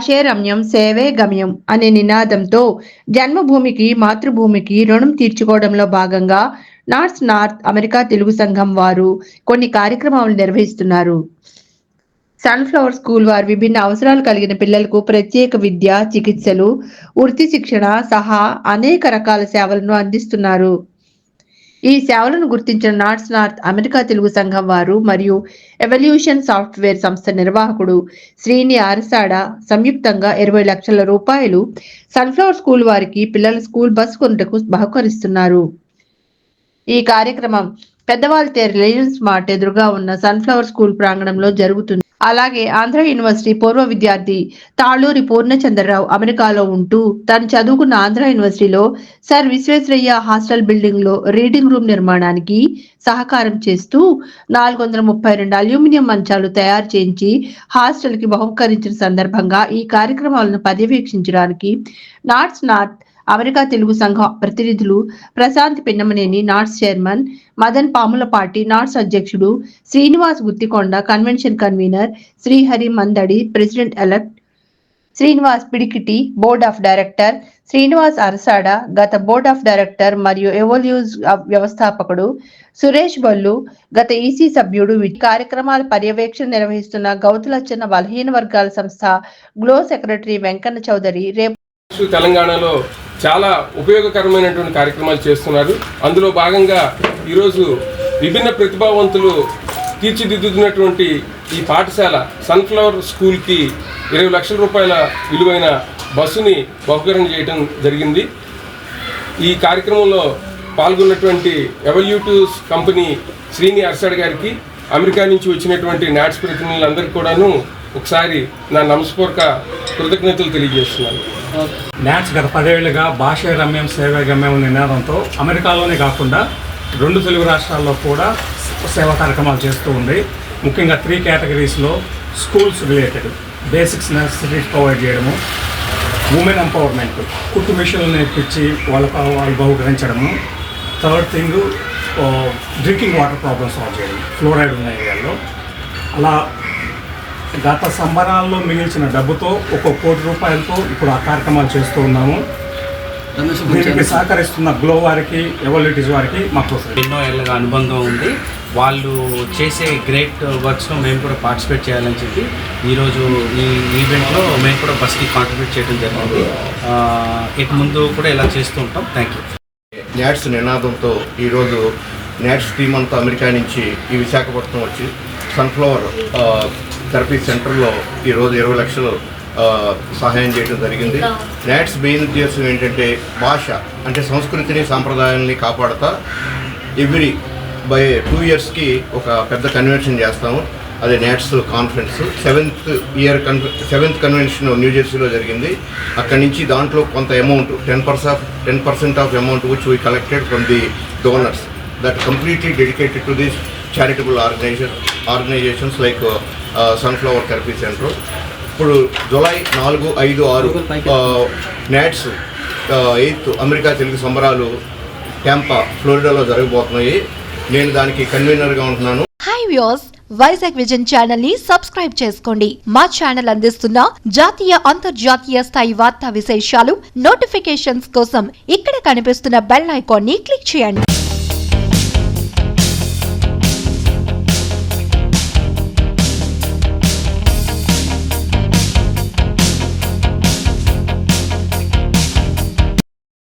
భాషే రమ్యం సేవే గమ్యం అనే నినాదంతో జన్మభూమికి మాతృభూమికి రుణం తీర్చుకోవడంలో భాగంగా నార్త్ అమెరికా తెలుగు సంఘం వారు కొన్ని కార్యక్రమాలు నిర్వహిస్తున్నారు. సన్ఫ్లవర్ స్కూల్ వారు విభిన్న అవసరాలు కలిగిన పిల్లలకు ప్రత్యేక విద్య, చికిత్సలు, వృత్తి శిక్షణ సహా అనేక రకాల సేవలను అందిస్తున్నారు. ఈ సేవలను గుర్తించిన నార్త్ అమెరికా తెలుగు సంఘం వారు మరియు ఎవల్యూషన్ సాఫ్ట్వేర్ సంస్థ నిర్వాహకుడు శ్రీని అరసాడ సంయుక్తంగా 20 లక్షల రూపాయలు సన్ఫ్లవర్ స్కూల్ వారికి పిల్లల స్కూల్ బస్ కొనుటకు బహుకరిస్తున్నారు. ఈ కార్యక్రమం పెద్దవాళ్ళ రిలయన్స్ మార్ట్ ఎదురుగా ఉన్న సన్ఫ్లవర్ స్కూల్ ప్రాంగణంలో జరుగుతుంది. అలాగే ఆంధ్ర యూనివర్సిటీ పూర్వ విద్యార్థి తాళూరి పూర్ణచంద్రరావు అమెరికాలో ఉంటూ తను చదువుకున్న ఆంధ్ర యూనివర్సిటీలో సర్ విశ్వేశ్వరయ్య హాస్టల్ బిల్డింగ్ లో రీడింగ్ రూమ్ నిర్మాణానికి సహకారం చేస్తూ 432 అల్యూమినియం మంచాలు తయారు చేయించి హాస్టల్ కి బహుకరించిన సందర్భంగా ఈ కార్యక్రమాలను పర్యవేక్షించడానికి నార్త్ అమెరికా తెలుగు సంఘ ప్రతినిధులు Prashant Pinnamaneni north chairman, Madan Pamulapati north అధ్యక్షుడు, Srinivas Guttikonda convention convener, Srihari Mandadi president elect, Srinivas Pidikiti board of director, Srinivas Arasada గత బోర్డ్ ఆఫ్ డైరెక్టర్ మరియు ఎవల్యూజ్ వ్యవస్థాపకుడు, సురేష్ బల్లు గత ఈసీ సభ్యుడు. కార్యక్రమాల పర్యవేక్షణ నిర్వహిస్తున్న గౌతులచ్చన్న బలహీన వర్గాల సంస్థ గ్లో సెక్రటరీ వెంకన్న చౌదరి తెలంగాణలో చాలా ఉపయోగకరమైనటువంటి కార్యక్రమాలు చేస్తున్నారు. అందులో భాగంగా ఈరోజు విభిన్న ప్రతిభావంతులు తీర్చిదిద్దుతున్నటువంటి ఈ పాఠశాల సన్ఫ్లవర్ స్కూల్కి 20 లక్షల రూపాయల విలువైన బస్సుని బహుకరణ చేయడం జరిగింది. ఈ కార్యక్రమంలో పాల్గొన్నటువంటి ఎవల్యూటివ్స్ కంపెనీ శ్రీని అర్సాడ్ గారికి, అమెరికా నుంచి వచ్చినటువంటి నాట్స్ ప్రతినిధులందరికీ కూడాను ఒకసారి నా నమస్పూర్వక కృతజ్ఞతలు తెలియజేస్తున్నాను. నాట్స్ గత 10 ఏళ్లుగా భాషే రమ్యం సేవే గమ్యం నినాదంతో అమెరికాలోనే కాకుండా 2 తెలుగు రాష్ట్రాల్లో కూడా సేవా కార్యక్రమాలు చేస్తూ ఉంది. ముఖ్యంగా 3 కేటగిరీస్లో schools related basics necessities provide చేయడము, ఉమెన్ ఎంపవర్మెంట్ కుట్టు మిషన్లు నేర్పించి వాళ్ళు బహుకరించడము, third thing drinking water problems solve చేయడం ఫ్లోరైడ్ ఉన్న ఏరియాలో. అలా గత సంబరాల్లో మిగిల్చిన డబ్బుతో 1 కోటి రూపాయలతో ఇప్పుడు ఆ కార్యక్రమాలు చేస్తూ ఉన్నాము. దీనికి సహకరిస్తున్న గ్లో వారికి, ఎవల్యూటీస్ వారికి మాకు ఎన్నో ఏళ్ళగా అనుబంధం ఉంది. వాళ్ళు చేసే గ్రేట్ వర్క్స్లో మేము కూడా పార్టిసిపేట్ చేయాలని చెప్పి ఈరోజు ఈ ఈవెంట్లో మేము కూడా బస్కి కాంట్రిబ్యూట్ చేయడం జరిగింది. ఇక ముందు కూడా ఇలా చేస్తూ ఉంటాం. Thank you. నాట్స్ నినాదంతో ఈరోజు నాట్స్ టీమ్ అంతా అమెరికా నుంచి ఈ విశాఖపట్నం వచ్చి సన్ఫ్లవర్ థెరపీ సెంటర్లో ఈరోజు 20 లక్షలు సహాయం చేయడం జరిగింది. నాట్స్ మెయిన్ ఉద్దేశం ఏంటంటే భాష అంటే సంస్కృతిని సాంప్రదాయాల్ని కాపాడుతా ఎవ్రీ బై 2 ఇయర్స్కి ఒక పెద్ద కన్వెన్షన్ చేస్తాము. అదే నాట్స్ కాన్ఫరెన్స్ 7th కన్వెన్షన్ న్యూజెర్సీలో జరిగింది. అక్కడి నుంచి దాంట్లో కొంత amount 10% of amount which we collected from the donors that completely dedicated to this charitable organizations like sunflower therapy centre. ఇప్పుడు July 4, 5, 6 NATS 8th America Telugu సంబరాలు ట్యాంపా ఫ్లోరిడాలో జరగబోతున్నాయి. నేను దానికి కన్వీనర్గా ఉంటున్నాను. Hi viewers, Vizag vision channel ని సబ్స్క్రైబ్ చేసుకోండి. మా ఛానల్ అందిస్తున్న జాతీయ అంతర్జాతీయ స్థాయి వార్తా విశేషాలు నోటిఫికేషన్స్ కోసం ఇక్కడ కనిపిస్తున్న బెల్ ఐకాన్ ని క్లిక్ చేయండి.